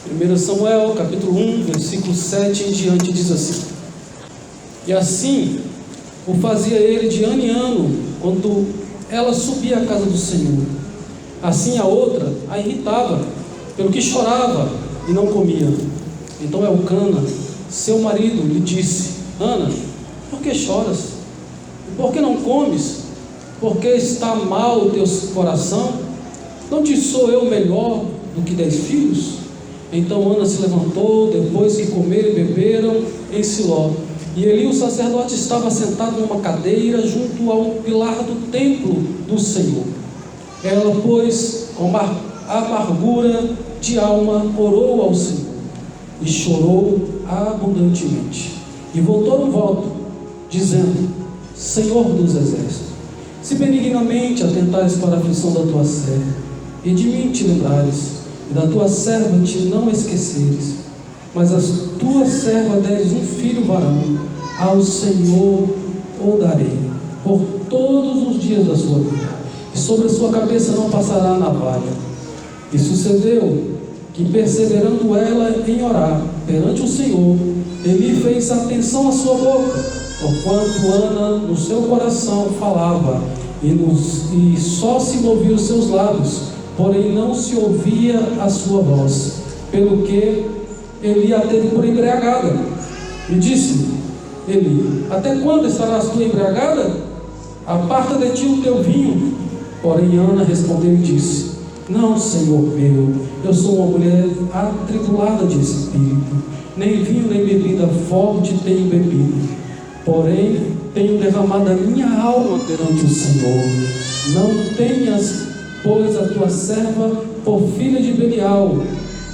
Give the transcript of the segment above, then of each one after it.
1 Samuel, capítulo 1, versículo 7 em diante, diz assim: E assim o fazia ele de ano em ano, quando ela subia à casa do Senhor. Assim a outra a irritava, pelo que chorava e não comia. Então Elcana, seu marido, lhe disse: Ana, por que choras? E por que não comes? Porque está mal o teu coração? Não te sou eu melhor do que 10 filhos? Então Ana se levantou, depois que comeram e beberam, em Siló. E Eli, o sacerdote, estava sentado numa cadeira junto ao pilar do templo do Senhor. Ela, pois, com amargura de alma, orou ao Senhor e chorou abundantemente. E voltou no voto, dizendo: Senhor dos exércitos, se benignamente atentares para a aflição da tua serva, e de mim te lembrares, e da tua serva te não esqueceres, mas a tua serva deres um filho varão, ao Senhor o darei por todos os dias da sua vida, e sobre a sua cabeça não passará a navalha. E sucedeu que, perseverando ela em orar perante o Senhor, Eli fez atenção à sua boca, porquanto Ana no seu coração falava, e só se moviam os seus lábios, porém não se ouvia a sua voz, pelo que Eli a teve por embriagada. E disse Eli: Até quando estarás tu embriagada? Aparta de ti o teu vinho. Porém Ana respondeu e disse: Não, Senhor meu, eu sou uma mulher atribulada de espírito, nem vinho nem bebida forte tenho bebido, porém tenho derramado a minha alma perante o Senhor. Não tenhas, pois, a tua serva por filha de Belial,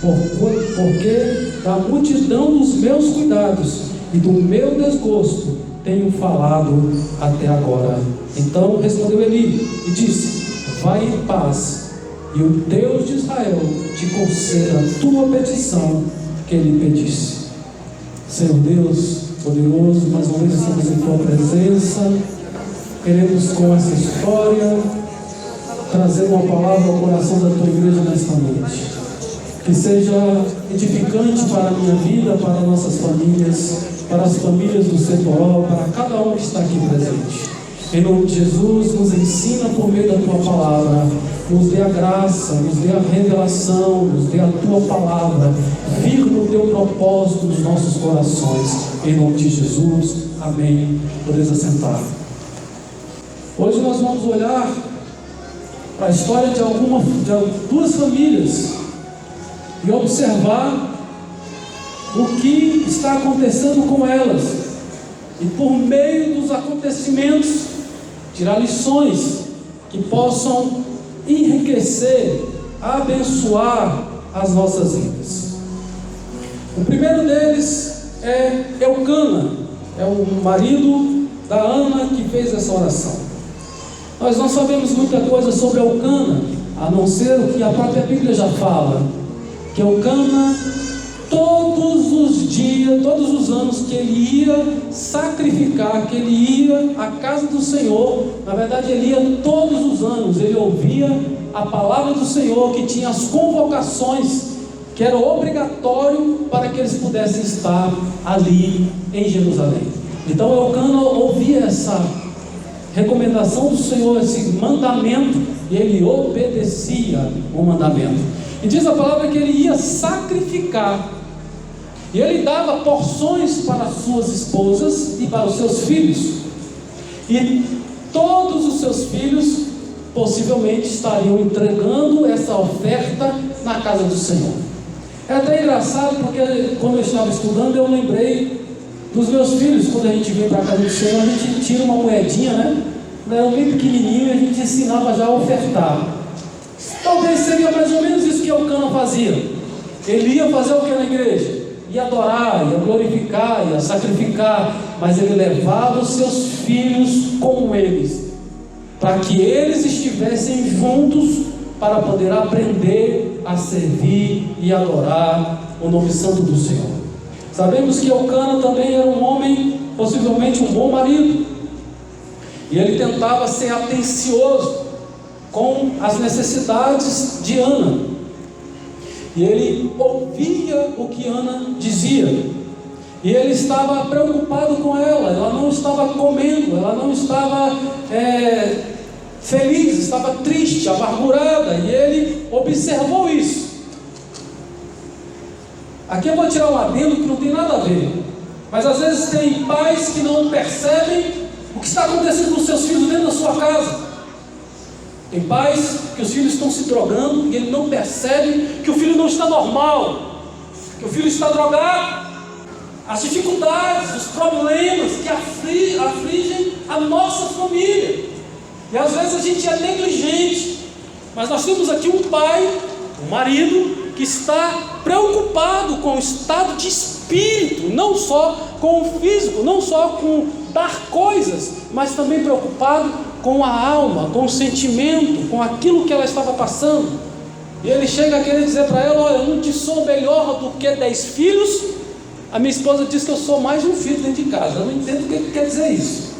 porque da multidão dos meus cuidados e do meu desgosto tenho falado até agora. Então respondeu Eli e disse: Vai em paz, e o Deus de Israel te conceda a tua petição que lhe pedisse. Senhor Deus poderoso, mais uma vez estamos em tua presença. Queremos, com essa história, trazer uma palavra ao coração da tua igreja nesta noite, que seja edificante para a minha vida, para nossas famílias, para as famílias do Setoró, para cada um que está aqui presente. Em nome de Jesus, nos ensina por meio da tua palavra, nos dê a graça, nos dê a revelação, nos dê a tua palavra, firme no teu propósito nos nossos corações. Em nome de Jesus, amém. Podeis assentar. Hoje nós vamos olhar para a história de duas famílias e observar o que está acontecendo com elas, e por meio dos acontecimentos tirar lições que possam enriquecer, abençoar as nossas vidas. O primeiro deles é Elcana, é o marido da Ana que fez essa oração. Nós não sabemos muita coisa sobre Elcana, a não ser o que a própria Bíblia já fala, que Elcana, todos os dias, todos os anos que ele ia sacrificar, que ele ia à casa do Senhor, na verdade ele ia todos os anos, ele ouvia a palavra do Senhor, que tinha as convocações, que era obrigatório para que eles pudessem estar ali em Jerusalém. Então Elcana ouvia essa recomendação do Senhor, esse mandamento, e ele obedecia o mandamento. E diz a palavra que ele ia sacrificar, e ele dava porções para as suas esposas e para os seus filhos, e todos os seus filhos possivelmente estariam entregando essa oferta na casa do Senhor. É até engraçado, porque quando eu estava estudando eu lembrei dos meus filhos. Quando a gente vem para a casa do Senhor, a gente tira uma moedinha, né? Era bem pequenininho, e a gente ensinava já a ofertar. Talvez seria mais ou menos isso que Elcana fazia. Ele ia fazer o que na igreja? Ia adorar, ia glorificar, ia sacrificar, mas ele levava os seus filhos com eles, para que eles estivessem juntos, para poder aprender a servir e adorar o nome santo do Senhor. Sabemos que Elcana também era um homem, possivelmente um bom marido, e ele tentava ser atencioso com as necessidades de Ana. E ele ouvia o que Ana dizia. E ele estava preocupado com ela. Ela não estava comendo, ela não estava feliz, estava triste, amargurada. E ele observou isso. Aqui eu vou tirar um adendo que não tem nada a ver. Mas às vezes tem pais que não percebem o que está acontecendo com seus filhos dentro da sua casa. Tem pais que os filhos estão se drogando e ele não percebe que o filho não está normal, que o filho está drogado. As dificuldades, os problemas que afligem a nossa família. E às vezes a gente é negligente. Mas nós temos aqui um pai, um marido, que está preocupado com o estado de espírito, não só com o físico, não só com dar coisas, mas também preocupado com a alma, com o sentimento, com aquilo que ela estava passando. E ele chega a querer dizer para ela: olha, eu não te sou melhor do que 10 filhos. A minha esposa diz que eu sou mais de um filho dentro de casa. Eu não entendo o que quer dizer isso.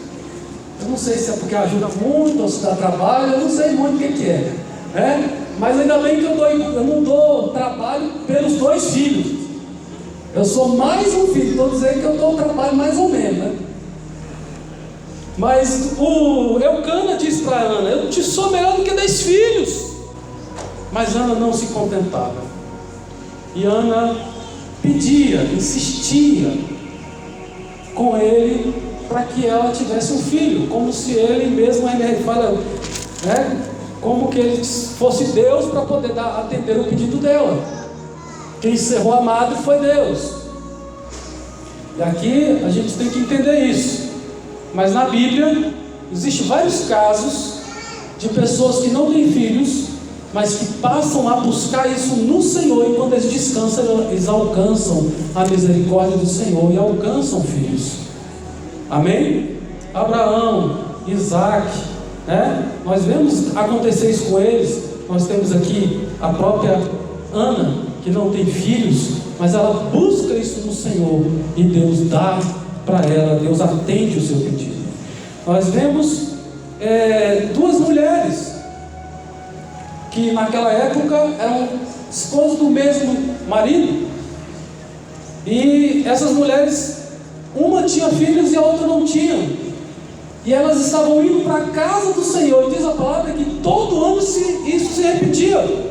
Eu não sei se é porque ajuda muito ou se dá trabalho, eu não sei muito o que é, né? Mas ainda bem que eu não dou trabalho pelos 2 filhos. Eu sou mais um filho, estou dizendo que eu dou trabalho mais ou menos, né? Mas o Eucana diz para Ana: eu te sou melhor do que 10 filhos. Mas Ana não se contentava. E Ana pedia, insistia com ele para que ela tivesse um filho, como se ele mesmo, ele fala, né? Como que ele fosse Deus para poder atender o pedido dela. Quem encerrou a madre foi Deus. E aqui a gente tem que entender isso. Mas na Bíblia existem vários casos de pessoas que não têm filhos, mas que passam a buscar isso no Senhor, e quando eles descansam, eles alcançam a misericórdia do Senhor e alcançam filhos. Amém? Abraão, Isaac, né? Nós vemos acontecer isso com eles. Nós temos aqui a própria Ana, que não tem filhos, mas ela busca isso no Senhor, e Deus dá para ela, Deus atende o seu pedido. Nós vemos 2 mulheres que naquela época eram esposas do mesmo marido, e essas mulheres, uma tinha filhos e a outra não tinha. E elas estavam indo para a casa do Senhor. E diz a palavra que todo ano isso se repetia.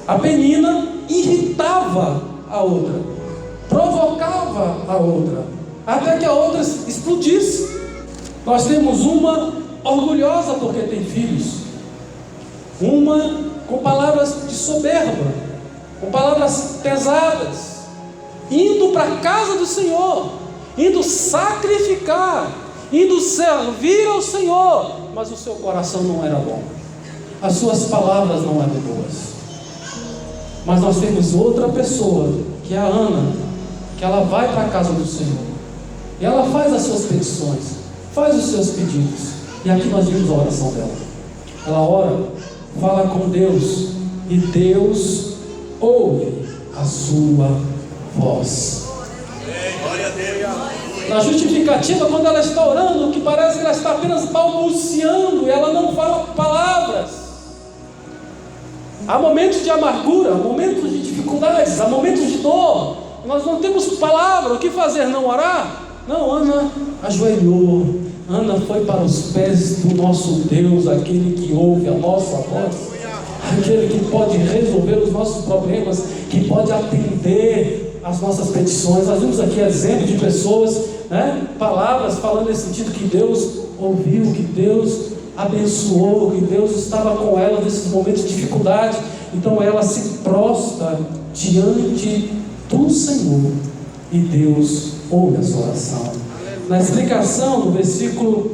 A Penina irritava a outra, provocava a outra, até que a outra explodisse. Nós temos uma orgulhosa porque tem filhos, uma com palavras de soberba, com palavras pesadas, indo para a casa do Senhor, indo sacrificar, indo servir ao Senhor, mas o seu coração não era bom, as suas palavras não eram boas. Mas nós temos outra pessoa, que é a Ana, que ela vai para a casa do Senhor, e ela faz as suas petições, faz os seus pedidos. E aqui nós vimos a oração dela. Ela ora, fala com Deus, e Deus ouve a sua voz. Na justificativa, quando ela está orando, que parece que ela está apenas balbuciando, e ela não fala palavras. Há momentos de amargura, há momentos de dificuldades, há momentos de dor. Nós não temos palavra. O que fazer? Não orar? Não, Ana ajoelhou. Ana foi para os pés do nosso Deus, aquele que ouve a nossa voz, aquele que pode resolver os nossos problemas, que pode atender as nossas petições. Nós vimos aqui exemplo de pessoas, né? Palavras falando nesse sentido, que Deus ouviu, que Deus abençoou, que Deus estava com ela nesses momentos de dificuldade. Então ela se prostra diante do Senhor, e Deus ouve a sua oração. Na explicação do versículo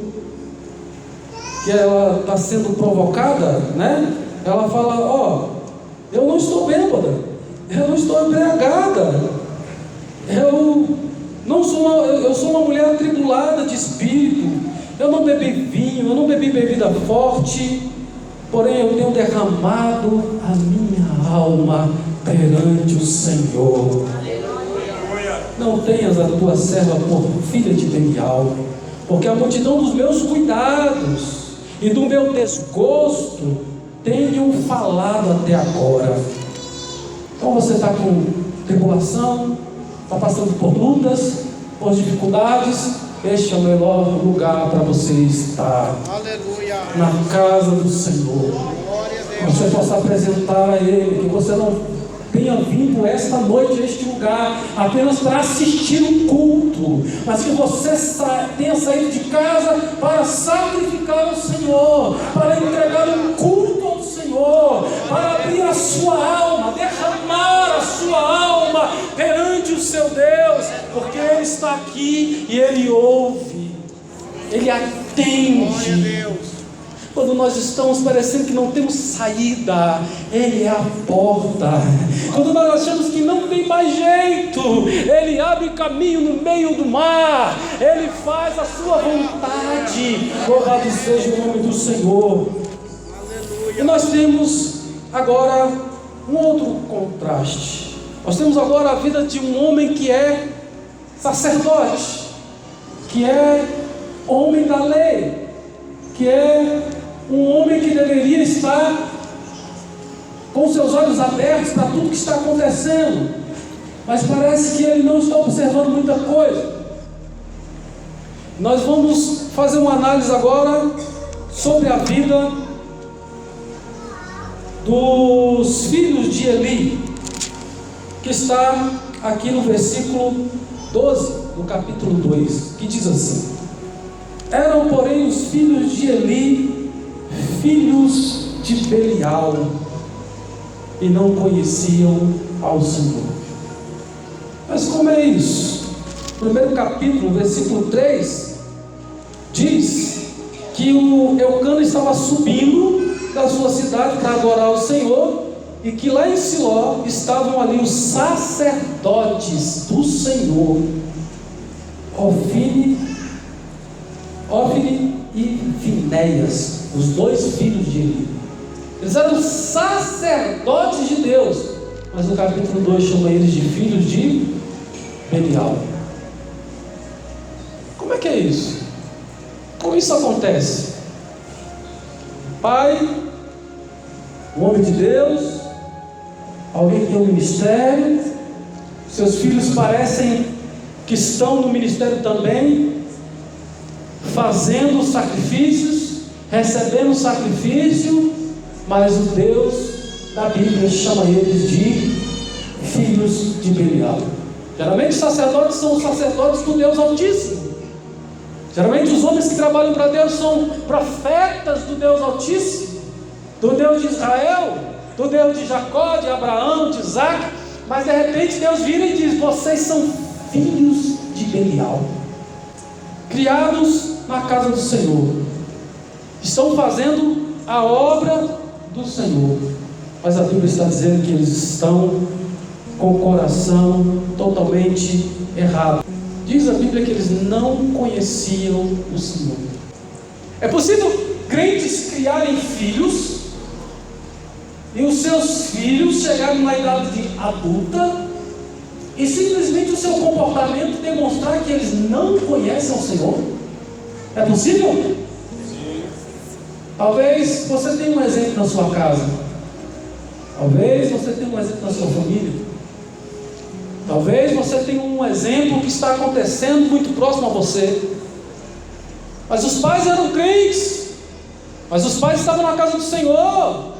que ela está sendo provocada, né? Ela fala: eu não estou bêbada, eu não estou embriagada, eu sou uma mulher atribulada de espírito, eu não bebi vinho, eu não bebi bebida forte, porém eu tenho derramado a minha alma perante o Senhor. Não tenhas a tua serva por filha de Belial, porque a multidão dos meus cuidados e do meu desgosto tenho falado até agora. Então você está com tribulação, está passando por lutas, por dificuldades, este é o melhor lugar para você estar. Aleluia. Na casa do Senhor. Glória a Deus. Você possa apresentar a Ele, que você não tenha vindo esta noite a este lugar apenas para assistir um culto, mas que você tenha saído de casa para sacrificar ao Senhor, para entregar um culto ao Senhor, para abrir a sua alma, derramar a sua alma perante o seu Deus, porque Ele está aqui e Ele ouve, Ele Glória a atende. Deus. Quando nós estamos parecendo que não temos saída, Ele é a porta. Quando nós achamos que não tem mais jeito, Ele abre caminho no meio do mar, Ele faz a sua vontade. Louvado seja o nome do Senhor. E nós temos agora um outro contraste. Nós temos agora a vida de um homem que é sacerdote, que é homem da lei, que é um homem que deveria estar com seus olhos abertos para tudo que está acontecendo, mas parece que ele não está observando muita coisa. Nós vamos fazer uma análise agora sobre a vida dos filhos de Eli, que está aqui no versículo 12 do capítulo 2, que diz assim: eram, porém, os filhos de Eli filhos de Belial, e não conheciam ao Senhor. Mas como é isso? Primeiro capítulo, versículo 3, diz que o Eucana estava subindo da sua cidade para adorar o Senhor, e que lá em Siló estavam ali os sacerdotes do Senhor, Ofni e Finéias, os dois filhos de Eli. Eles eram sacerdotes de Deus, mas no capítulo 2 chama eles de filhos de Belial. Como é que é isso? Como isso acontece? Pai, um homem de Deus, alguém que tem um ministério, seus filhos parecem que estão no ministério também, fazendo sacrifícios, recebendo sacrifício, mas o Deus da Bíblia chama eles de filhos de Belial. Geralmente os sacerdotes são os sacerdotes do Deus Altíssimo. Geralmente os homens que trabalham para Deus são profetas do Deus Altíssimo, do Deus de Israel, do Deus de Jacó, de Abraão, de Isaac. Mas de repente Deus vira e diz: vocês são filhos de Belial, criados na casa do Senhor, estão fazendo a obra do Senhor, mas a Bíblia está dizendo que eles estão com o coração totalmente errado. Diz a Bíblia que eles não conheciam o Senhor. É possível crentes criarem filhos e os seus filhos chegarem na idade adulta e simplesmente o seu comportamento demonstrar que eles não conhecem o Senhor? É possível? Sim. Talvez você tenha um exemplo na sua casa, talvez você tenha um exemplo na sua família, talvez você tenha um exemplo que está acontecendo muito próximo a você, mas os pais eram crentes, mas os pais estavam na casa do Senhor.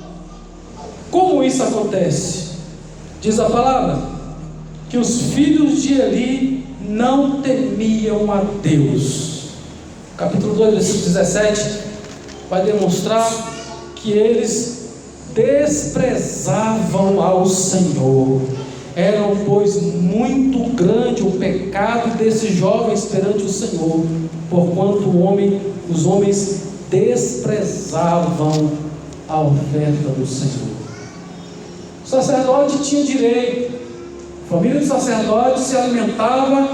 Como isso acontece? Diz a palavra que os filhos de Eli não temiam a Deus. Capítulo 2, versículo 17 vai demonstrar que eles desprezavam ao Senhor. Era, pois, muito grande o pecado desses jovens perante o Senhor, porquanto os homens desprezavam a oferta do Senhor. O sacerdote tinha direito, a família do sacerdote se alimentava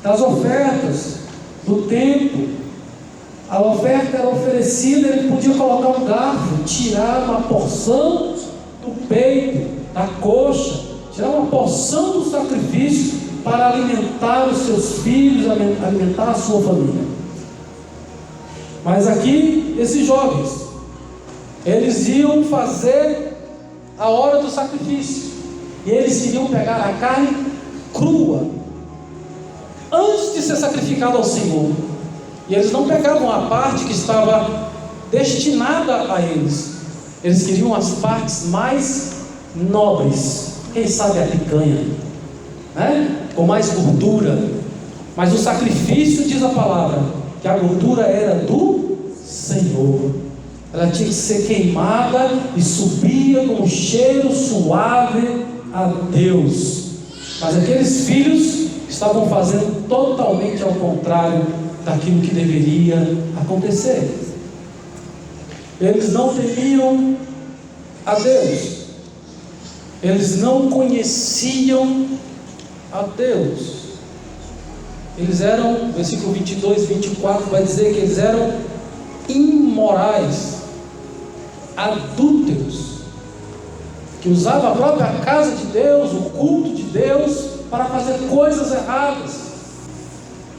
das ofertas do templo. A oferta era oferecida, ele podia colocar um garfo, tirar uma porção do peito, da coxa, tirar uma porção do sacrifício para alimentar os seus filhos, alimentar a sua família. Mas aqui, esses jovens, eles iam fazer a hora do sacrifício, E eles queriam pegar a carne crua, antes de ser sacrificado ao Senhor. E eles não pegavam a parte que estava destinada a eles. Eles queriam as partes mais nobres. Quem sabe a picanha, né? Com mais gordura. Mas o sacrifício, diz a palavra, que a gordura era do Senhor. Ela tinha que ser queimada e subia com um cheiro suave a Deus. Mas aqueles filhos estavam fazendo totalmente ao contrário daquilo que deveria acontecer. Eles não temiam a Deus. Eles não conheciam a Deus. Eles eram, versículo 22, 24 vai dizer que eles eram imorais, adúlteros, que usavam a própria casa de Deus, o culto de Deus, para fazer coisas erradas.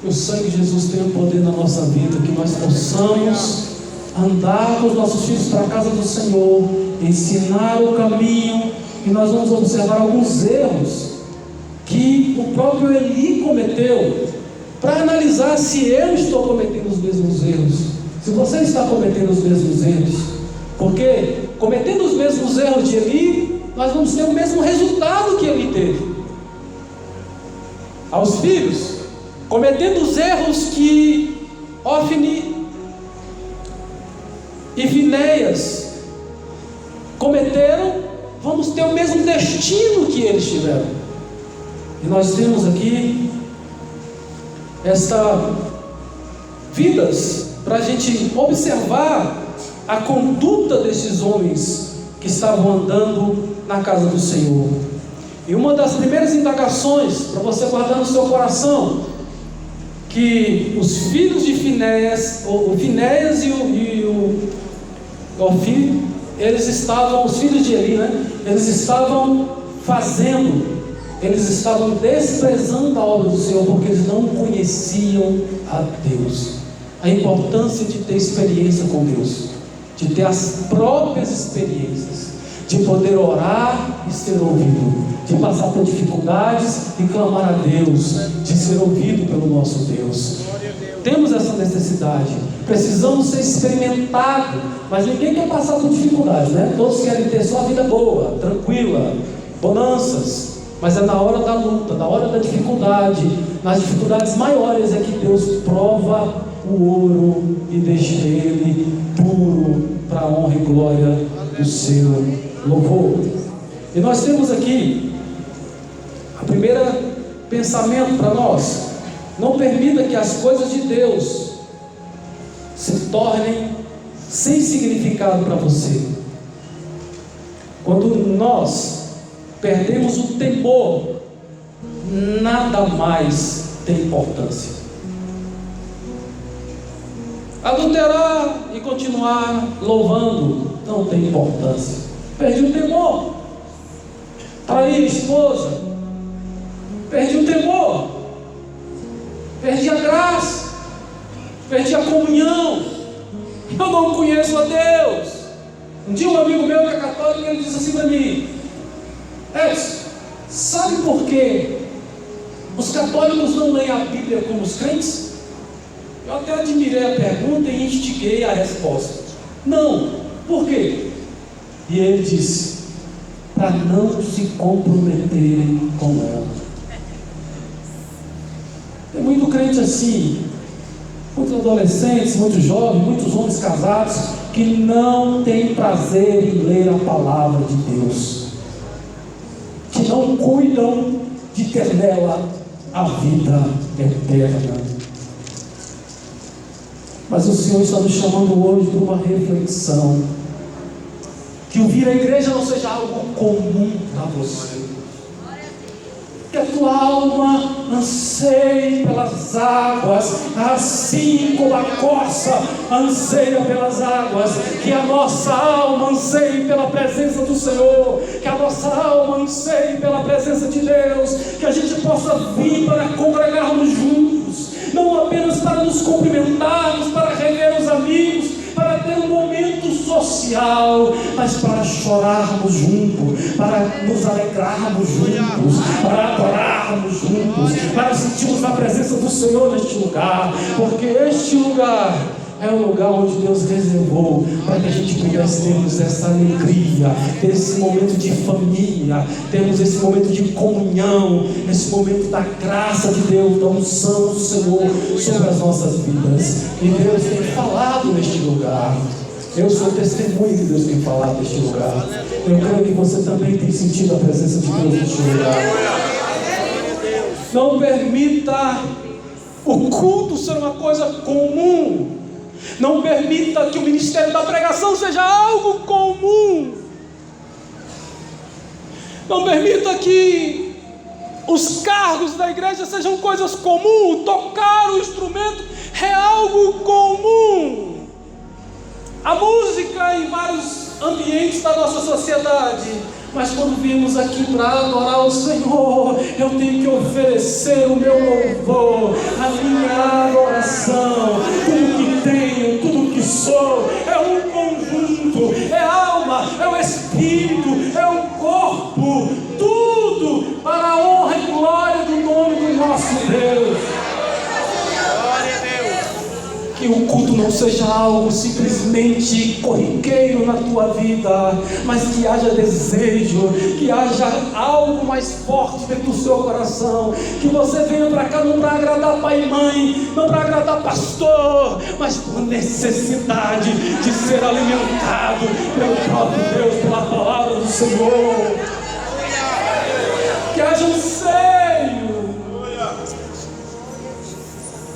Que o sangue de Jesus tenha poder na nossa vida, que nós possamos andar com os nossos filhos para a casa do Senhor, ensinar o caminho, e nós vamos observar alguns erros que o próprio Eli cometeu, para analisar se eu estou cometendo os mesmos erros, se você está cometendo os mesmos erros, porque cometendo os mesmos erros de Eli, nós vamos ter o mesmo resultado que Eli teve. Aos filhos, cometendo os erros que Ofni e Finéias cometeram, vamos ter o mesmo destino que eles tiveram. E nós temos aqui vidas para a gente observar a conduta desses homens que estavam andando na casa do Senhor. E uma das primeiras indagações para você guardar no seu coração, que os filhos de Finéias, o Finéias e o Ofni, eles estavam, os filhos de Eli, né? Eles estavam desprezando a obra do Senhor, porque eles não conheciam a Deus. A importância de ter experiência com Deus, de ter as próprias experiências, de poder orar e ser ouvido, de passar por dificuldades e clamar a Deus, de ser ouvido pelo nosso Deus. Temos essa necessidade, precisamos ser experimentados, mas ninguém quer passar por dificuldades, né? Todos querem ter só a vida boa, tranquila, bonanças, mas é na hora da luta, na hora da dificuldade, nas dificuldades maiores é que Deus prova o ouro e deixa ele puro para a honra e glória do seu louvor. E nós temos aqui a primeira pensamento para nós: não permita que as coisas de Deus se tornem sem significado para você. Quando nós perdemos o temor, nada mais tem importância. Adulterar e continuar louvando não tem importância. Perdi o temor. Trair a esposa, perdi o temor, perdi a graça, perdi a comunhão. Eu não conheço a Deus. Um dia um amigo meu que é católico, ele disse assim para mim: Edson, sabe por que os católicos não leem a Bíblia como os crentes? Eu até admirei a pergunta e instiguei a resposta. Não, por quê? E ele disse: para não se comprometerem com ela. Tem muito crente assim, muitos adolescentes, muitos jovens, muitos homens casados, que não têm prazer em ler a palavra de Deus, que não cuidam de ter nela a vida eterna. Mas o Senhor está nos chamando hoje para uma reflexão, que o vir à igreja não seja algo comum para você, que a tua alma anseie pelas águas, assim como a corça anseia pelas águas, que a nossa alma anseie pela presença do Senhor, que a nossa alma anseie pela presença de Deus, que a gente possa vir para congregarmos juntos, não apenas para nos cumprimentarmos, para rever os amigos, para ter um momento social, social, mas para chorarmos juntos, para nos alegrarmos juntos, para adorarmos juntos, para sentirmos a presença do Senhor neste lugar, porque este lugar é um lugar onde Deus reservou para que a gente pudesse termos essa alegria, ter esse momento de família, termos esse momento de comunhão, esse momento da graça de Deus, da unção do Senhor sobre as nossas vidas. E Deus tem falado neste lugar. Eu sou testemunho que Deus tem falado neste lugar. Eu creio que você também tem sentido a presença de Deus neste lugar. Não permita o culto ser uma coisa comum. Não permita que o ministério da pregação seja algo comum. Não permita que os cargos da igreja sejam coisas comuns. Tocar o instrumento é algo comum. A música em vários ambientes da nossa sociedade. Mas quando viemos aqui para adorar o Senhor, eu tenho que oferecer o meu louvor, a minha adoração, tudo que tenho, tudo que sou, é um conjunto, é alma, é o espírito, é o corpo, tudo para a honra e glória do nome do nosso Deus. Que o culto não seja algo simplesmente corriqueiro na tua vida, mas que haja desejo, que haja algo mais forte dentro do seu coração, que você venha para cá não para agradar pai e mãe, não para agradar pastor, mas por necessidade de ser alimentado pelo próprio Deus, pela palavra do Senhor. Que haja anseio,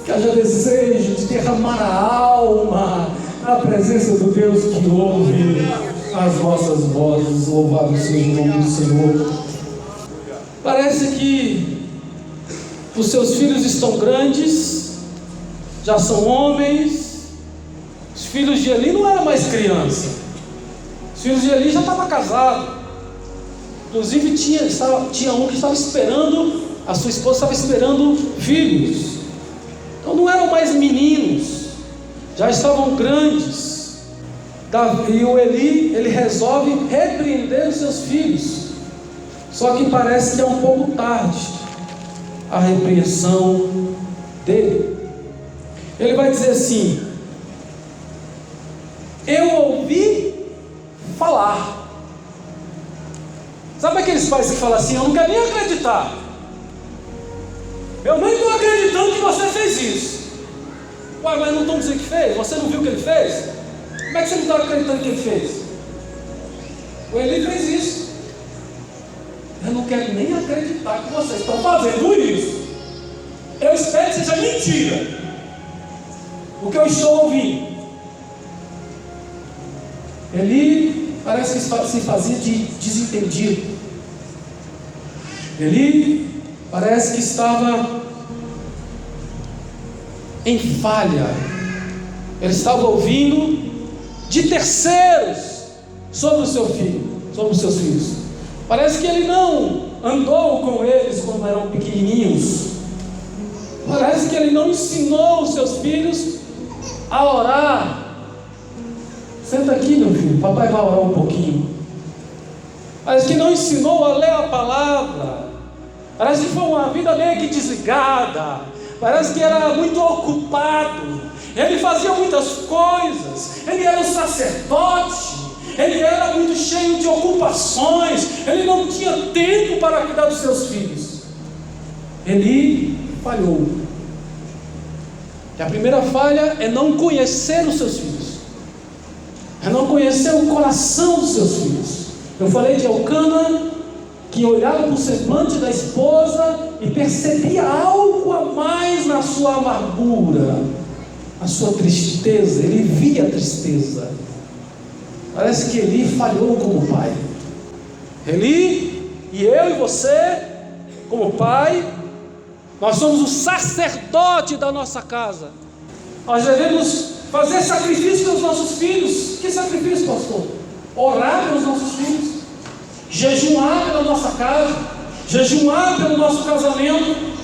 que haja desejo de derramar a alma na presença do Deus que ouve as nossas vozes. Louvado seja o nome do Senhor. Parece que os seus filhos estão grandes, já são homens. Os filhos de Eli não eram mais criança. Os filhos de Eli já estavam casados. Inclusive tinha um que estava esperando, a sua esposa estava esperando filhos. Então não eram mais meninos, já estavam grandes. E o Eli, ele resolve repreender os seus filhos. Só que parece que é um pouco tarde a repreensão dele. Ele vai dizer assim: eu ouvi falar. Sabe aqueles pais que falam assim: eu não quero nem acreditar, eu nem estou acreditando que você fez isso. Uai, mas não estão dizendo que fez? Você não viu o que ele fez? Como é que você não está acreditando que ele fez? O Eli fez isso. Eu não quero nem acreditar que vocês estão fazendo isso. Eu espero que seja mentira o que eu estou ouvindo. Eli parece que se fazia de desentendido. Eli parece que estava em falha. Ele estava ouvindo de terceiros sobre o seu filho, sobre os seus filhos. Parece que ele não andou com eles quando eram pequenininhos. Parece que ele não ensinou os seus filhos a orar. Senta aqui, meu filho, papai vai orar um pouquinho. Parece que não ensinou a ler a palavra. Parece que foi uma vida meio que desligada. Parece que era muito ocupado. Ele fazia muitas coisas. Ele era um sacerdote. Ele era muito cheio de ocupações. Ele não tinha tempo para cuidar dos seus filhos. Ele falhou. E a primeira falha é não conhecer os seus filhos. É não conhecer o coração dos seus filhos. Eu falei de Elcana, que olhava para o semblante da esposa e percebia algo a mais na sua amargura, na sua tristeza. Ele via a tristeza. Parece que Eli falhou como pai. Eli, e eu e você, como pai, nós somos o sacerdote da nossa casa. Nós devemos fazer sacrifício pelos nossos filhos. Que sacrifício, pastor? Orar pelos nossos filhos, jejuar pela nossa casa, jejuar pelo nosso casamento.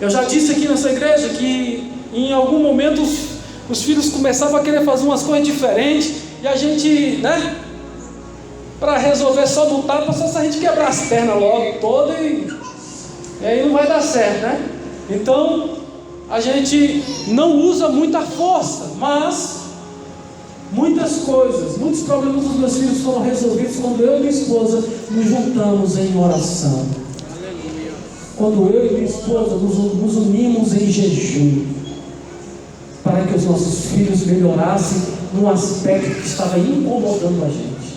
Eu já disse aqui nessa igreja que em algum momento os filhos começavam a querer fazer umas coisas diferentes, e a gente, né? Para resolver só no tapa, só se a gente quebrar as pernas logo toda e aí não vai dar certo, né? Então a gente não usa muita força, mas muitas coisas, muitos problemas dos meus filhos foram resolvidos quando eu e minha esposa nos juntamos em oração. Quando eu e minha esposa nos unimos em jejum, para que os nossos filhos melhorassem num aspecto que estava incomodando a gente.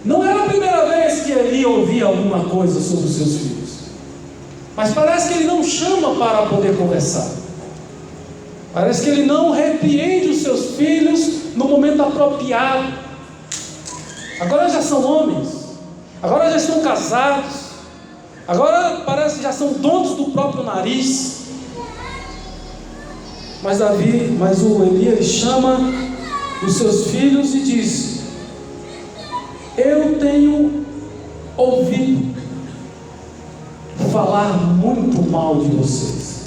Não era a primeira vez que ele ouvia alguma coisa sobre os seus filhos, mas parece que ele não chama para poder conversar. Parece que ele não repreende os seus filhos no momento apropriado. Agora já são homens, agora já estão casados, agora parece que já são donos do próprio nariz. Mas o Eli, ele chama os seus filhos e diz: eu tenho ouvido falar muito mal de vocês.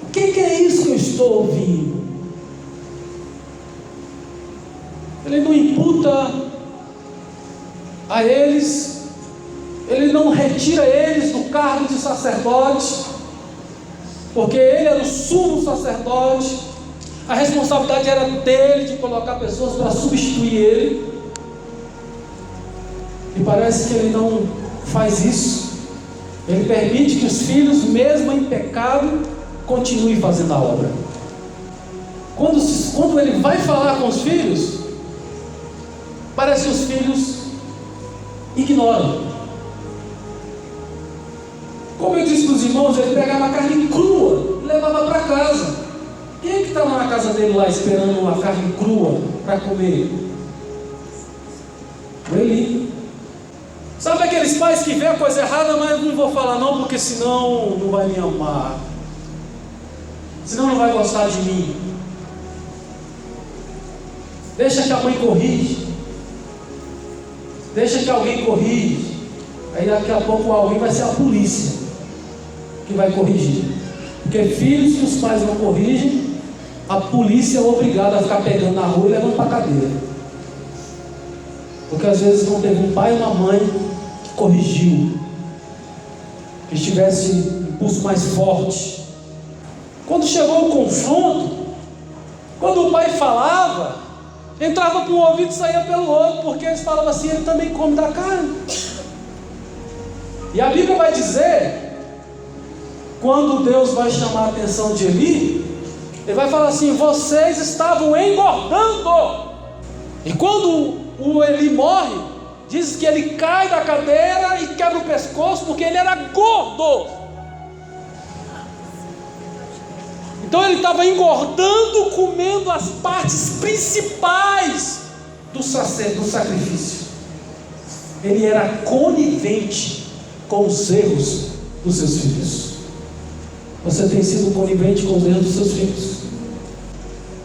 O que é isso que eu estou ouvindo? Ele não imputa a eles, ele não retira eles do cargo de sacerdote, porque ele era o sumo sacerdote, a responsabilidade era dele de colocar pessoas para substituir ele, e parece que ele não faz isso. Ele permite que os filhos, mesmo em pecado, continuem fazendo a obra. Quando ele vai falar com os filhos, parece que os filhos ignoram. Como eu disse para os irmãos, ele pegava a carne crua e levava para casa. Quem é que estava na casa dele lá esperando uma carne crua para comer? O Eli. Sabe aqueles pais que vê a coisa errada, mas não vou falar não, porque senão não vai me amar, senão não vai gostar de mim. Deixa que a mãe corrige, deixa que alguém corrige. Aí daqui a pouco alguém vai ser a polícia que vai corrigir. Porque filhos que os pais não corrigem, a polícia é obrigada a ficar pegando na rua e levando para a cadeia. Porque às vezes não teve um pai ou uma mãe que corrigiu, que tivesse um impulso mais forte. Quando chegou o confronto, quando o pai falava, entrava por um ouvido e saía pelo outro, porque eles falavam assim: ele também come da carne. E a Bíblia vai dizer, quando Deus vai chamar a atenção de Eli, ele vai falar assim: vocês estavam engordando. E quando o Eli morre, diz que ele cai da cadeira e quebra o pescoço, porque ele era gordo. Então ele estava engordando, comendo as partes principais do sacrifício. Ele era conivente com os erros dos seus filhos. Você tem sido conivente com os erros dos seus filhos?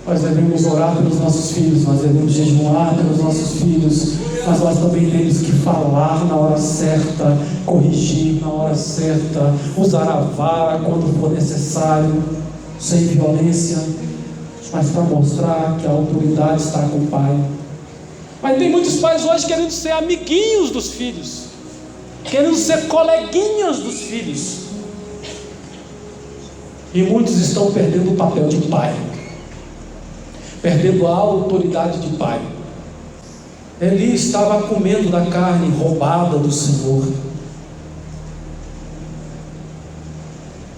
Nós devemos orar pelos nossos filhos, nós devemos jejuar pelos nossos filhos, mas nós também temos que falar na hora certa, corrigir na hora certa, usar a vara quando for necessário, sem violência, mas para mostrar que a autoridade está com o pai. Mas tem muitos pais hoje querendo ser amiguinhos dos filhos, querendo ser coleguinhas dos filhos, e muitos estão perdendo o papel de pai, perdendo a autoridade de pai. Eli estava comendo da carne roubada do Senhor.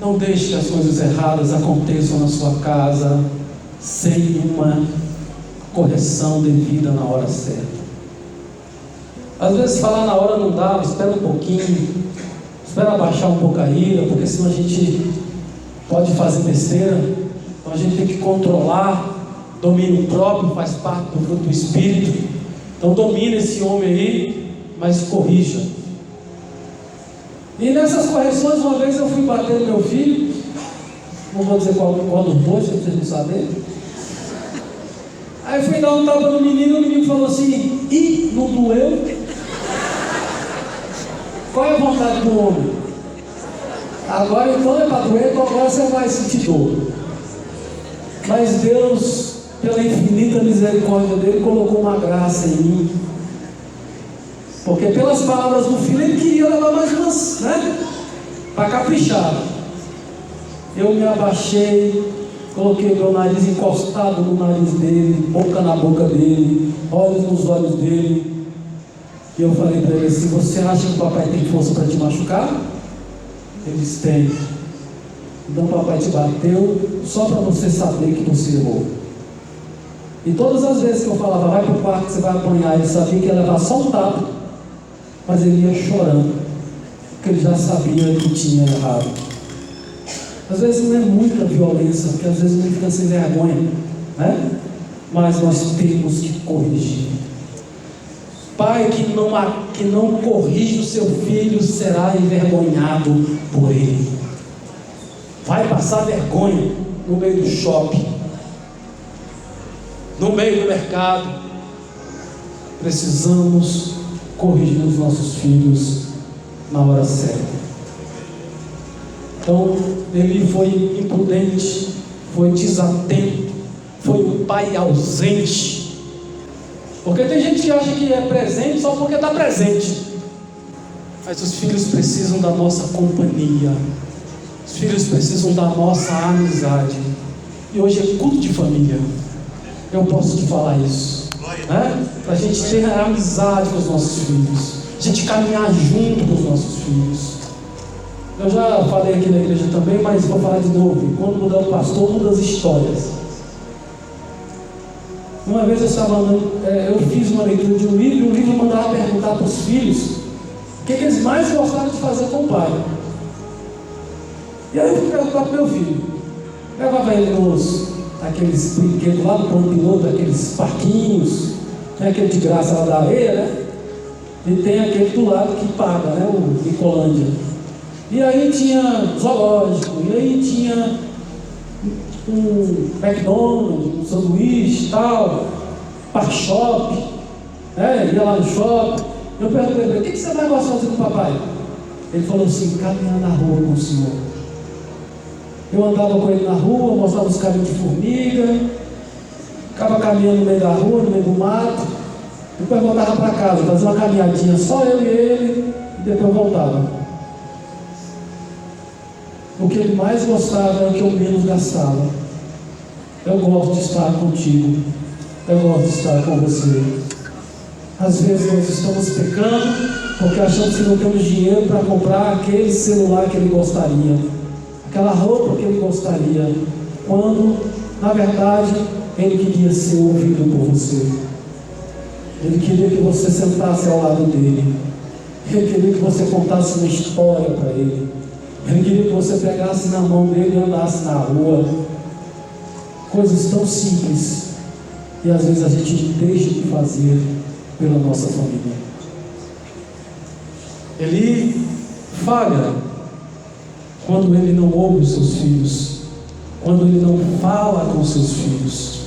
Não deixe que as coisas erradas aconteçam na sua casa sem uma correção devida na hora certa. Às vezes falar na hora não dá, espera um pouquinho, espera baixar um pouco a ira, porque senão a gente pode fazer besteira. Então a gente tem que controlar. Domínio próprio faz parte do fruto do Espírito. Então domine esse homem aí, mas corrija. E nessas correções, uma vez eu fui bater no meu filho, não vou dizer qual dos dois, se vocês não saberem. Aí fui dar um tapa no menino, o menino falou assim: ih, não doeu? Qual é a vontade do homem? Agora então é para doer, então agora você vai sentir dor. Mas Deus, pela infinita misericórdia dele, colocou uma graça em mim. Porque pelas palavras do filho, ele queria levar mais umas, para caprichar. Eu me abaixei, coloquei meu nariz encostado no nariz dele, boca na boca dele, olhos nos olhos dele. E eu falei para ele assim: você acha que o papai tem força para te machucar? Ele disse: tem. Então o papai te bateu só para você saber que você errou. E todas as vezes que eu falava: vai para o quarto que você vai apanhar, ele sabia que ia levar só um tapa, mas ele ia chorando, porque ele já sabia que tinha errado. Às vezes não é muita violência, porque às vezes ele fica sem vergonha, mas nós temos que corrigir. Pai que não corrige o seu filho será envergonhado por ele. Vai passar vergonha no meio do shopping, no meio do mercado. Precisamos corrigir os nossos filhos na hora certa. Então, ele foi imprudente, foi desatento, foi um pai ausente. Porque tem gente que acha que é presente só porque está presente. Mas os filhos precisam da nossa companhia. Os filhos precisam da nossa amizade. E hoje é culto de família. Eu posso te falar isso, para a gente ter amizade com os nossos filhos, a gente caminhar junto com os nossos filhos. Eu já falei aqui na igreja também, mas vou falar de novo. Quando mudar o pastor, muda as histórias. Uma vez eu fiz uma leitura de um livro, e o livro mandava perguntar para os filhos o que eles mais gostavam de fazer com o pai. E aí eu fui perguntar para o meu filho. Levava ele aqueles brinquedos lá do plano piloto, aqueles parquinhos, tem aquele de graça lá da areia, e tem aquele do lado que paga, o Nicolândia. E aí tinha zoológico, e aí tinha um McDonald's, um sanduíche e tal, parque shopping, ia lá no shopping. Eu perguntei para ele: o que você vai gostar de fazer com o papai? Ele falou assim: caminhar na rua com o senhor. Eu andava com ele na rua, mostrava os caminhos de formiga, ficava caminhando no meio da rua, no meio do mato, depois voltava para casa, fazia uma caminhadinha, só eu e ele, e depois voltava. O que ele mais gostava é o que eu menos gastava. Eu gosto de estar contigo, eu gosto de estar com você. Às vezes nós estamos pecando porque achamos que não temos dinheiro para comprar aquele celular que ele gostaria, aquela roupa que ele gostaria, quando na verdade ele queria ser ouvido por você. Ele queria que você sentasse ao lado dele. Ele queria que você contasse uma história para ele. Ele queria que você pegasse na mão dele e andasse na rua. Coisas tão simples, e às vezes a gente deixa de fazer pela nossa família. Ele falha quando ele não ouve os seus filhos, quando ele não fala com os seus filhos,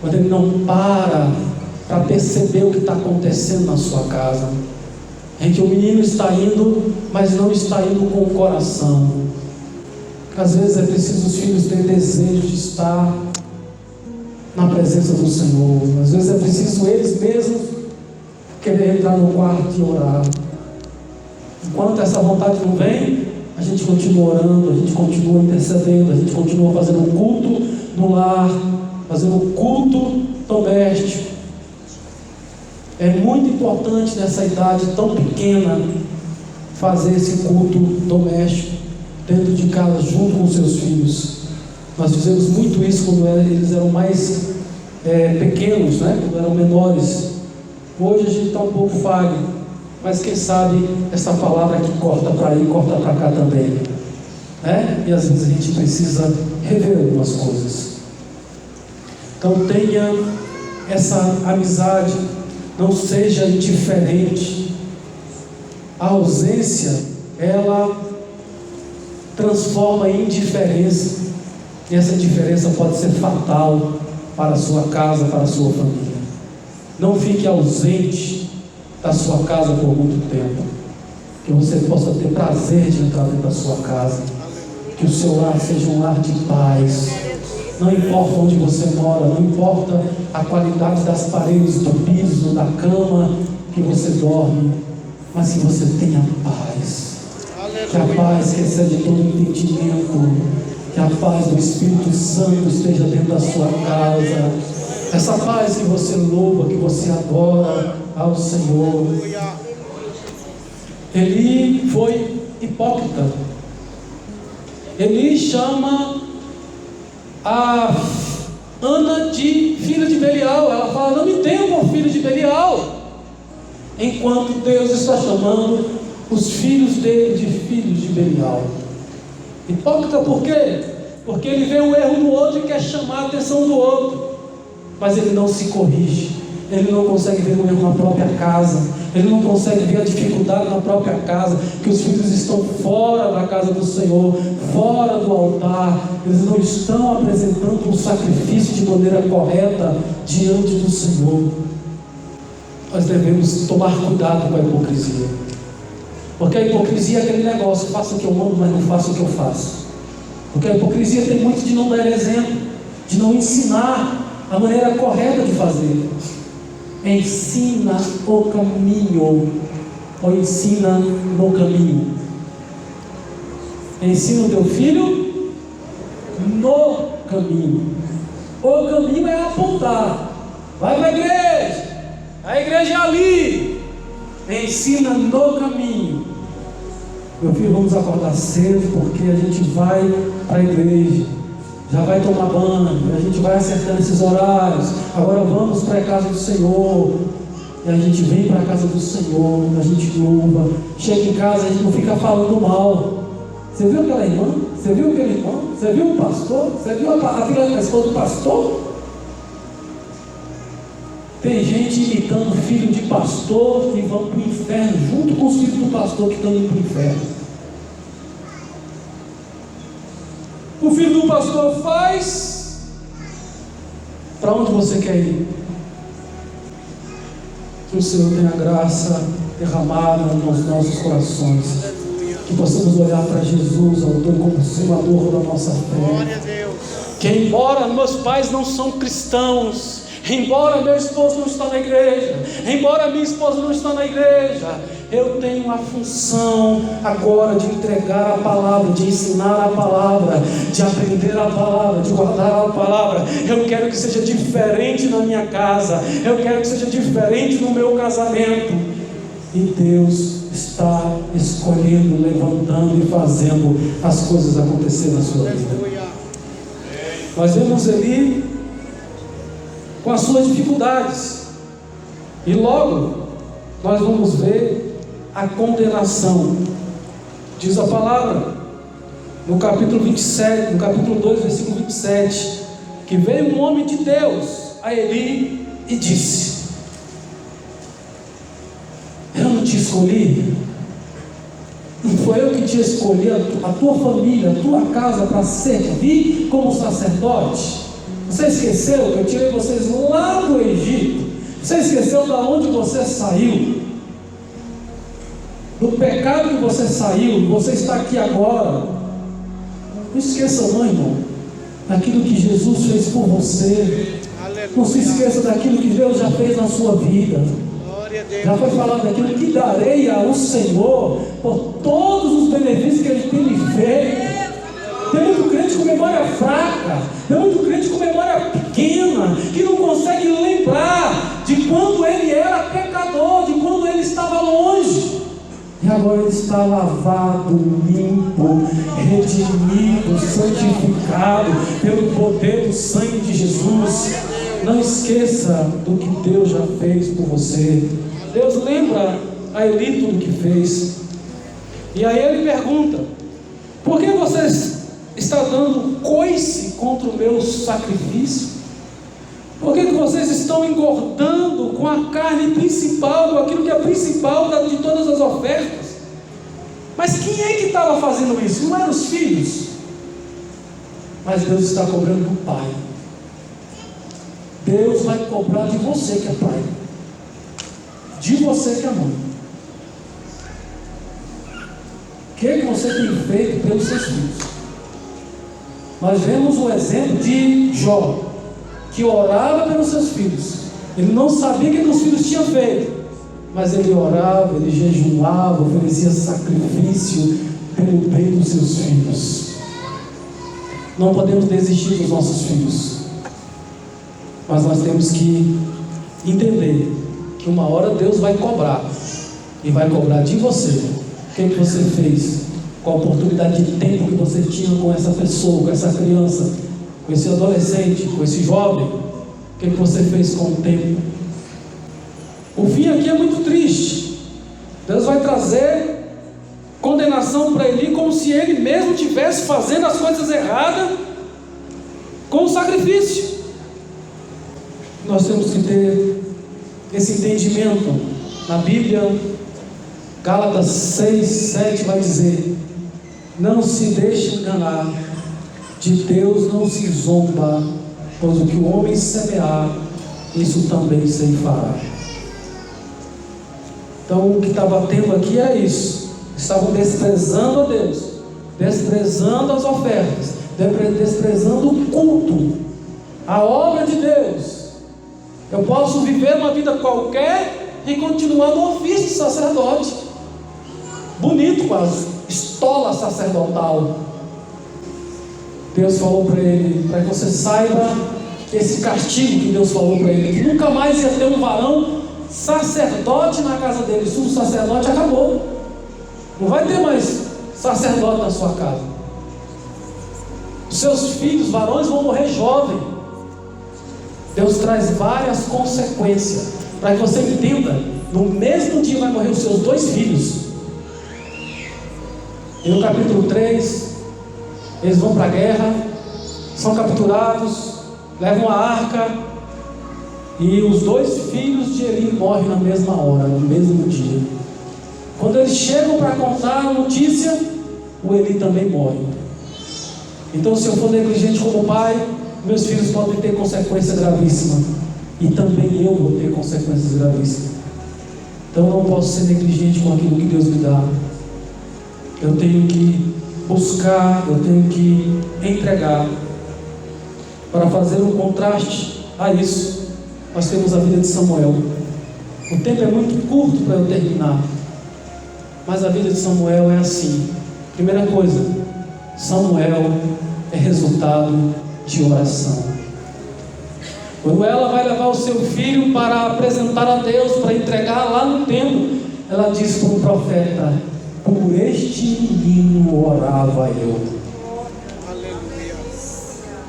quando ele não para perceber o que está acontecendo na sua casa, em que o menino está indo, mas não está indo com o coração. Às vezes é preciso os filhos terem desejo de estar na presença do Senhor. Às vezes é preciso eles mesmos querer entrar no quarto e orar. Enquanto essa vontade não vem, a gente continua orando, a gente continua intercedendo, a gente continua fazendo um culto no lar, fazendo um culto doméstico. É muito importante nessa idade tão pequena fazer esse culto doméstico dentro de casa, junto com seus filhos. Nós fizemos muito isso quando eles eram mais pequenos, quando eram menores. Hoje a gente está um pouco falho, mas quem sabe essa palavra que corta para aí, corta para cá também, e às vezes a gente precisa rever algumas coisas. Então tenha essa amizade, não seja indiferente. A ausência, ela transforma em indiferença, e essa indiferença pode ser fatal para a sua casa, para a sua família. Não fique ausente da sua casa por muito tempo, que você possa ter prazer de entrar dentro da sua casa, que o seu lar seja um lar de paz, Não importa onde você mora, não importa a qualidade das paredes, do piso, da cama que você dorme, mas que você tenha paz. Que a paz que excede todo entendimento, que a paz do Espírito Santo esteja dentro da sua casa. Essa paz que você louva, que você adora ao Senhor. Eli foi hipócrita. Eli chama a Ana de filha de Belial. Ela fala: não me tenha por filho de Belial, enquanto Deus está chamando os filhos dele de filhos de Belial. Hipócrita por quê? Porque ele vê o erro no outro e quer chamar a atenção do outro, mas ele não se corrige. Ele não consegue ver o erro na própria casa. Ele não consegue ver a dificuldade na própria casa, que os filhos estão fora da casa do Senhor, fora do altar. Eles não estão apresentando um sacrifício de maneira correta diante do Senhor. Nós devemos tomar cuidado com a hipocrisia, porque a hipocrisia é aquele negócio: faço o que eu mando, mas não faço o que eu faço. Porque a hipocrisia tem muito de não dar exemplo, de não ensinar a maneira correta de fazer. Ensina o caminho, ou ensina no caminho. Ensina o teu filho no caminho. O caminho é apontar: vai para a igreja é ali. Ensina no caminho. Meu filho, vamos acordar cedo, porque a gente vai para a igreja, já vai tomar banho, a gente vai acertando esses horários. Agora vamos para a casa do Senhor. E a gente vem para a casa do Senhor, a gente louva. Chega em casa, a gente não fica falando mal. Você viu aquela irmã? Você viu aquele irmão? Você viu o pastor? Você viu a filha da esposa do pastor? Tem gente imitando filho de pastor e vão para o inferno junto com os filhos do pastor que estão indo para o inferno. O filho do pastor faz. Para onde você quer ir? Que o Senhor tenha graça derramada nos nossos corações, que possamos olhar para Jesus, autor e consumador da nossa fé. Glória a Deus. Que embora meus pais não são cristãos, embora meu esposo não está na igreja, embora minha esposa não está na igreja, eu tenho a função agora de entregar a palavra, de ensinar a palavra, de aprender a palavra, de guardar a palavra. Eu quero que seja diferente na minha casa, eu quero que seja diferente no meu casamento. E Deus está escolhendo, levantando e fazendo as coisas acontecer na sua vida. Nós vemos Eli com as suas dificuldades, e logo nós vamos ver a condenação. Diz a palavra no capítulo 27, no capítulo 2, versículo 27, que veio um homem de Deus a Eli e disse: eu não te escolhi? Não foi eu que te escolhi, a tua família, a tua casa, para servir como sacerdote? Você esqueceu que eu tirei vocês lá do Egito? Você esqueceu de onde você saiu? Do pecado que você saiu? Você está aqui agora. Não esqueça não, irmão, daquilo que Jesus fez por você. Não se esqueça daquilo que Deus já fez na sua vida. Já foi falado daquilo que darei ao Senhor por todos os benefícios que Ele tem me feito. Tem muito crente com memória fraca, tem muito crente com memória pequena, que não consegue lembrar de quando ele era pecador, de quando ele estava longe. E agora ele está lavado, limpo, redimido, santificado pelo poder do sangue de Jesus. Não esqueça do que Deus já fez por você. Deus lembra a Eli tudo o que fez. E aí ele pergunta: por que vocês estão dando coice contra o meu sacrifício? Por que vocês estão engordando com a carne principal, com aquilo que é principal de todas as ofertas? Mas quem é que estava fazendo isso? Não eram os filhos? Mas Deus está cobrando do pai. Deus vai cobrar de você que é pai, de você que é mãe. O que você tem feito pelos seus filhos? Nós vemos o exemplo de Jó, que orava pelos seus filhos. Ele não sabia o que os filhos tinham feito, mas ele orava, ele jejuava, oferecia sacrifício pelo bem dos seus filhos. Não podemos desistir dos nossos filhos, mas nós temos que entender que uma hora Deus vai cobrar, e vai cobrar de você. O que você fez com a oportunidade de tempo que você tinha com essa pessoa, com essa criança, com esse adolescente, com esse jovem? O que você fez com o tempo? O fim aqui é muito triste. Deus vai trazer condenação para Eli, como se ele mesmo estivesse fazendo as coisas erradas com o sacrifício. Nós temos que ter esse entendimento. Na Bíblia, Gálatas 6, 7 vai dizer: não se deixe enganar, de Deus não se zomba, pois o que o homem semear, isso também se fará. Então o que está batendo aqui é isso. Estavam desprezando a Deus, desprezando as ofertas, desprezando o culto, a obra de Deus. Eu posso viver uma vida qualquer e continuar no ofício de sacerdote, bonito, quase estola sacerdotal. Deus falou para ele, para que você saiba esse castigo que Deus falou para ele, que nunca mais ia ter um varão sacerdote na casa dele. O sumo sacerdote acabou, não vai ter mais sacerdote na sua casa. Os seus filhos varões vão morrer jovem. Deus traz várias consequências para que você entenda. No mesmo dia vai morrer os seus 2 filhos. E no capítulo 3, eles vão para a guerra, são capturados, levam a arca, e os 2 filhos de Eli morrem na mesma hora, no mesmo dia. Quando eles chegam para contar a notícia, o Eli também morre. Então, se eu for negligente como pai, meus filhos podem ter consequência gravíssima, e também eu vou ter consequências gravíssimas. Então eu não posso ser negligente com aquilo que Deus me dá. Eu tenho que buscar, eu tenho que entregar. Para fazer um contraste a isso, nós temos a vida de Samuel. O tempo é muito curto para eu terminar, mas a vida de Samuel é assim. Primeira coisa, Samuel é resultado de oração. Quando ela vai levar o seu filho para apresentar a Deus, para entregar lá no templo, ela diz para o profeta: por este menino orava eu.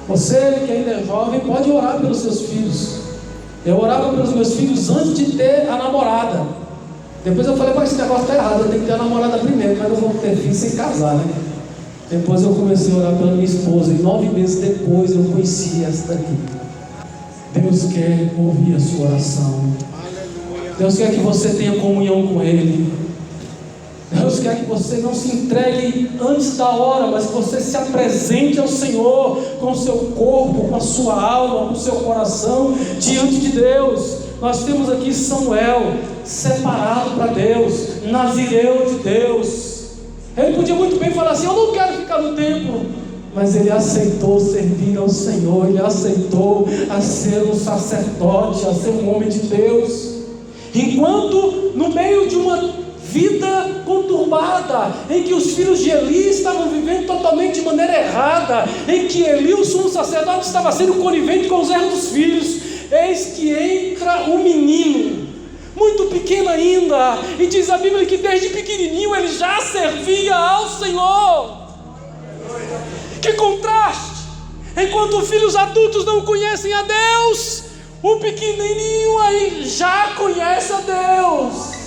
Você que ainda é jovem pode orar pelos seus filhos. Eu orava pelos meus filhos antes de ter a namorada. Depois eu falei: esse negócio está errado, eu tenho que ter a namorada primeiro, mas eu vou ter filho sem casar, né? Depois eu comecei a orar pela minha esposa, e 9 meses depois eu conheci essa daqui. Deus quer ouvir a sua oração. Deus quer que você tenha comunhão com Ele. Deus quer que você não se entregue antes da hora, mas que você se apresente ao Senhor com o seu corpo, com a sua alma, com o seu coração diante de Deus. Nós temos aqui Samuel, separado para Deus, nazireu de Deus. Ele podia muito bem falar assim: eu não quero ficar no templo, mas ele aceitou servir ao Senhor, ele aceitou a ser um sacerdote, a ser um homem de Deus. Enquanto no meio de uma vida conturbada, em que os filhos de Eli estavam vivendo totalmente de maneira errada, em que Eli, o sumo sacerdote, estava sendo conivente com os erros dos filhos, eis que entra um menino, muito pequeno ainda, e diz a Bíblia que desde pequenininho ele já servia ao Senhor. Que contraste! Enquanto filhos adultos não conhecem a Deus, o pequenininho aí já conhece a Deus,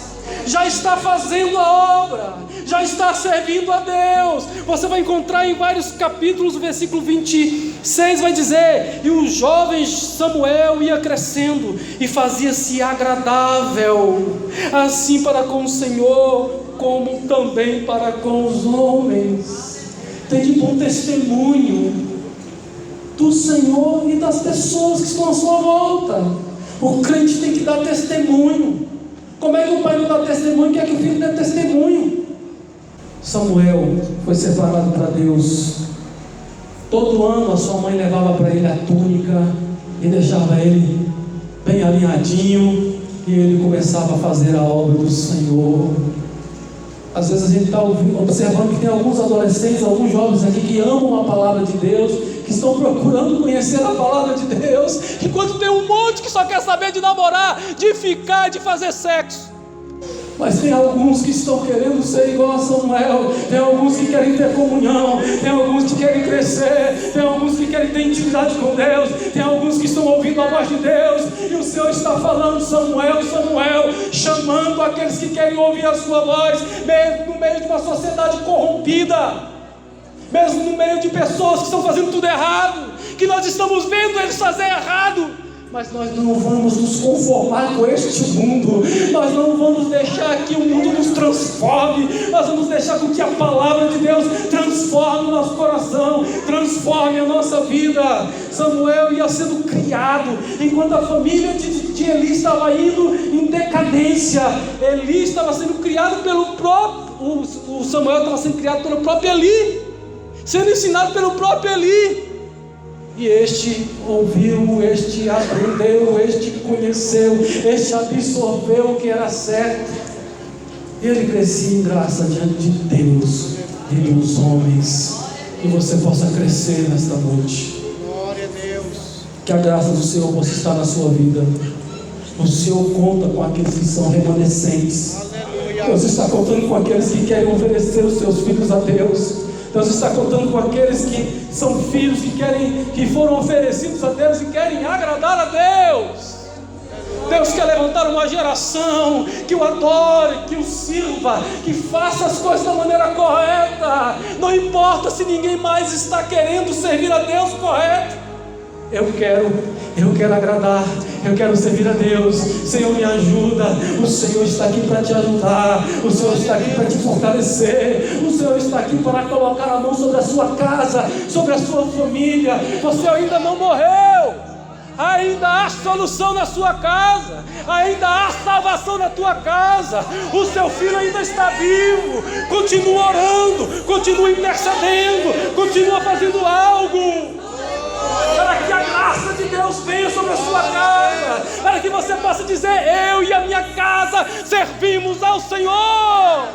já está fazendo a obra, já está servindo a Deus. Você vai encontrar em vários capítulos, o versículo 26 vai dizer: e o jovem Samuel ia crescendo e fazia-se agradável, assim para com o Senhor, como também para com os homens. Tem de bom testemunho do Senhor e das pessoas que estão à sua volta. O crente tem que dar testemunho. Como é que o pai não dá testemunho? Quer que o filho dê testemunho? Samuel foi separado para Deus. Todo ano a sua mãe levava para ele a túnica e deixava ele bem alinhadinho, e ele começava a fazer a obra do Senhor. Às vezes a gente está observando que tem alguns adolescentes, alguns jovens aqui que amam a palavra de Deus, que estão procurando conhecer a palavra de Deus, enquanto tem um monte que só quer saber de namorar, de ficar, de fazer sexo. Mas tem alguns que estão querendo ser igual a Samuel, tem alguns que querem ter comunhão, tem alguns que querem crescer, tem alguns que querem ter intimidade com Deus, tem alguns que estão ouvindo a voz de Deus, e o Senhor está falando: Samuel, Samuel, chamando aqueles que querem ouvir a sua voz, mesmo no meio de uma sociedade corrompida, mesmo no meio de pessoas que estão fazendo tudo errado, que nós estamos vendo eles fazer errado. Mas nós não vamos nos conformar com este mundo, nós não vamos deixar que o mundo nos transforme, nós vamos deixar com que a palavra de Deus transforme o nosso coração, transforme a nossa vida. Samuel ia sendo criado, enquanto a família de Eli estava indo em decadência. Eli estava sendo criado pelo próprio, o Samuel estava sendo criado pelo próprio Eli, sendo ensinado pelo próprio Eli. E este ouviu, este aprendeu, este conheceu, este absorveu o que era certo. E ele crescia em graça diante de Deus e dos homens. Que você possa crescer nesta noite. Glória a Deus. Que a graça do Senhor possa estar na sua vida. O Senhor conta com aqueles que são remanescentes. Aleluia. Deus está contando com aqueles que querem oferecer os seus filhos a Deus. Deus está contando com aqueles que são filhos que foram oferecidos a Deus e querem agradar a Deus. Deus quer levantar uma geração que o adore, que o sirva, que faça as coisas da maneira correta. Não importa se ninguém mais está querendo servir a Deus correto. Eu quero agradar, eu quero servir a Deus. Senhor, me ajuda. O Senhor está aqui para te ajudar, o Senhor está aqui para te fortalecer, o Senhor está aqui para colocar a mão sobre a sua casa, sobre a sua família. Você ainda não morreu, ainda há solução na sua casa, ainda há salvação na tua casa. O seu filho ainda está vivo. Continua orando, continua intercedendo, continua fazendo algo, para que a graça de Deus venha sobre a sua casa, para que você possa dizer: eu e a minha casa servimos ao Senhor.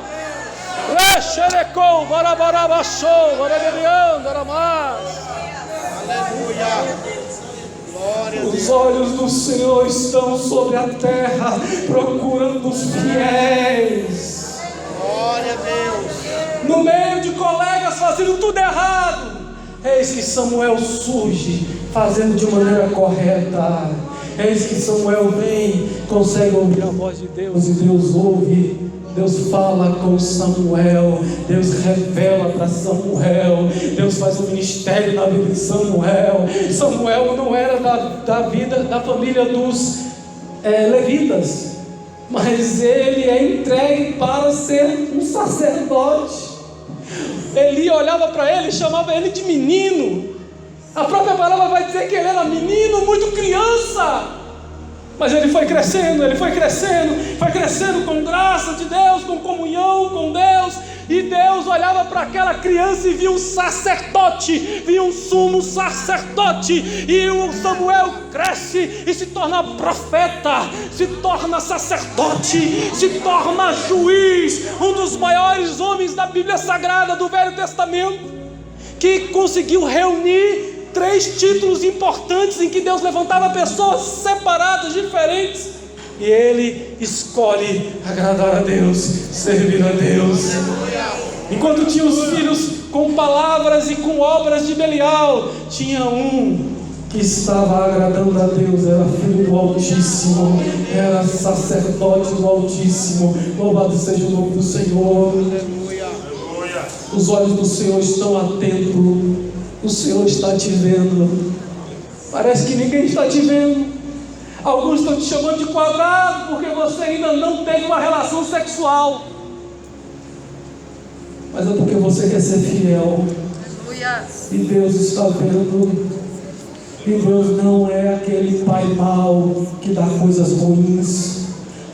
Aleluia. Glória a Deus. Os olhos do Senhor estão sobre a terra, procurando os fiéis. Glória a Deus. No meio de colegas fazendo tudo errado, eis que Samuel surge fazendo de maneira correta. Eis que Samuel vem, consegue ouvir a voz de Deus, e Deus ouve. Deus fala com Samuel, Deus revela para Samuel, Deus faz um ministério na vida de Samuel. Samuel não era da família dos levitas, mas ele é entregue para ser um sacerdote. Eli olhava para ele e chamava ele de menino. A própria palavra vai dizer que ele era menino, muito criança. Mas ele foi crescendo com graça de Deus, com comunhão com Deus. E Deus olhava para aquela criança e via um sacerdote, via um sumo sacerdote. E o Samuel cresce e se torna profeta, se torna sacerdote, se torna juiz, um dos maiores homens da Bíblia Sagrada do Velho Testamento, que conseguiu reunir 3 títulos importantes em que Deus levantava pessoas separadas, diferentes. E ele escolhe agradar a Deus, servir a Deus. Enquanto tinha os filhos com palavras e com obras de Belial, tinha um que estava agradando a Deus, era filho do Altíssimo, era sacerdote do Altíssimo. Louvado seja o nome do Senhor. Os olhos do Senhor estão atentos. O Senhor está te vendo. Parece que ninguém está te vendo. Alguns estão te chamando de quadrado porque você ainda não teve uma relação sexual. Mas é porque você quer ser fiel. E Deus está vendo. E Deus não é aquele pai mau que dá coisas ruins.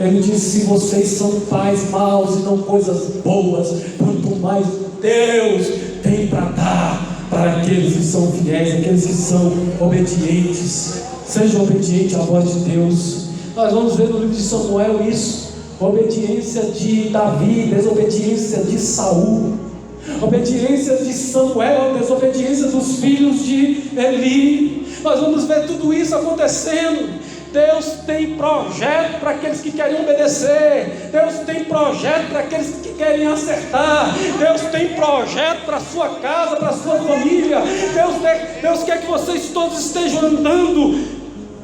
Ele disse: se vocês são pais maus e não coisas boas, quanto mais Deus tem para dar para aqueles que são fiéis, aqueles que são obedientes. Seja obediente à voz de Deus. Nós vamos ver no livro de Samuel isso. Obediência de Davi, desobediência de Saul. Obediência de Samuel, desobediência dos filhos de Eli. Nós vamos ver tudo isso acontecendo. Deus tem projeto para aqueles que querem obedecer. Deus tem projeto para aqueles que querem acertar. Deus tem projeto para a sua casa, para a sua família. Deus quer que vocês todos estejam andando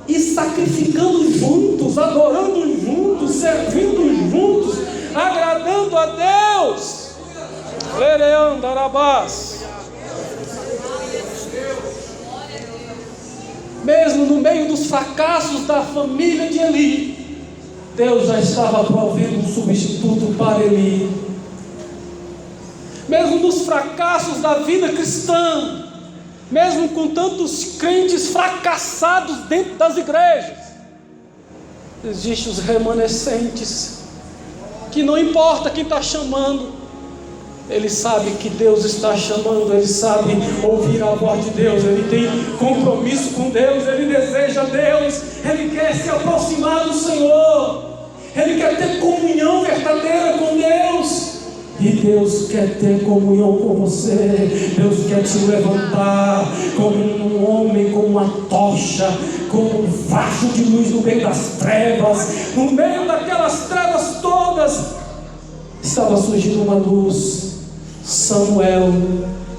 e sacrificando juntos, adorando juntos, servindo juntos, agradando a Deus. Lereandarabás. Mesmo no meio dos fracassos da família de Eli, Deus já estava provendo um substituto para Eli. Mesmo nos fracassos da vida cristã, mesmo com tantos crentes fracassados dentro das igrejas, existem os remanescentes, que não importa quem está chamando, ele sabe que Deus está chamando, ele sabe ouvir a voz de Deus, ele tem compromisso com Deus, ele deseja Deus, ele quer se aproximar do Senhor, ele quer ter comunhão verdadeira com Deus. E Deus quer ter comunhão com você. Deus quer te levantar como um homem, como uma tocha, como um facho de luz no meio das trevas. No meio daquelas trevas todas estava surgindo uma luz. Samuel,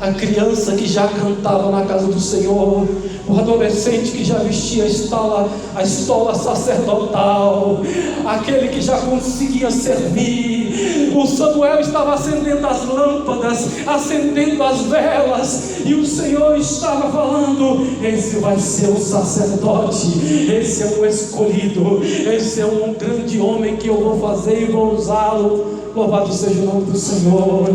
a criança que já cantava na casa do Senhor, o adolescente que já vestia a estola sacerdotal, aquele que já conseguia servir. O Samuel estava acendendo as lâmpadas, acendendo as velas, e o Senhor estava falando: esse vai ser um sacerdote, esse é um escolhido, esse é um grande homem que eu vou fazer e vou usá-lo. Louvado seja o nome do Senhor.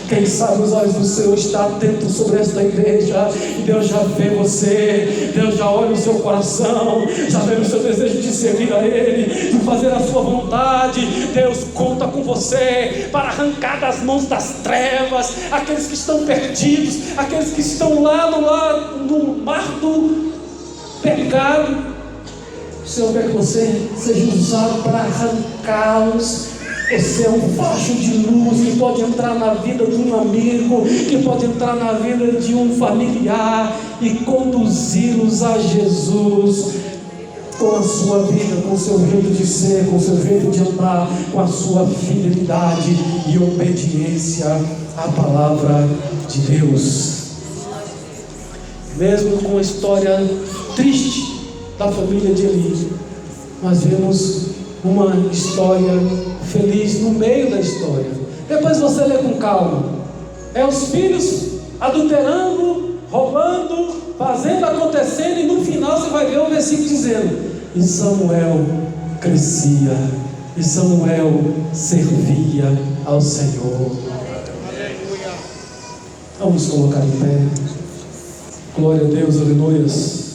Quem sabe os olhos do Senhor estão atentos sobre esta igreja, e Deus já vê você, Deus já olha o seu coração, já vê o seu desejo de servir a Ele, de fazer a sua vontade. Deus conta com você para arrancar das mãos das trevas aqueles que estão perdidos, aqueles que estão lá no mar do pecado. O Senhor quer que você seja usado para arrancá-los. Você é um facho de luz que pode entrar na vida de um amigo, que pode entrar na vida de um familiar e conduzi-los a Jesus com a sua vida, com o seu jeito de ser, com o seu jeito de andar, com a sua fidelidade e obediência à palavra de Deus. Mesmo com a história triste da família de Eli, nós vemos uma história feliz no meio da história. Depois você lê com calma. É os filhos adulterando, roubando, fazendo, acontecendo, e no final você vai ver o versículo dizendo: e Samuel crescia, e Samuel servia ao Senhor. Aleluia. Vamos colocar em pé. Glória a Deus, aleluias.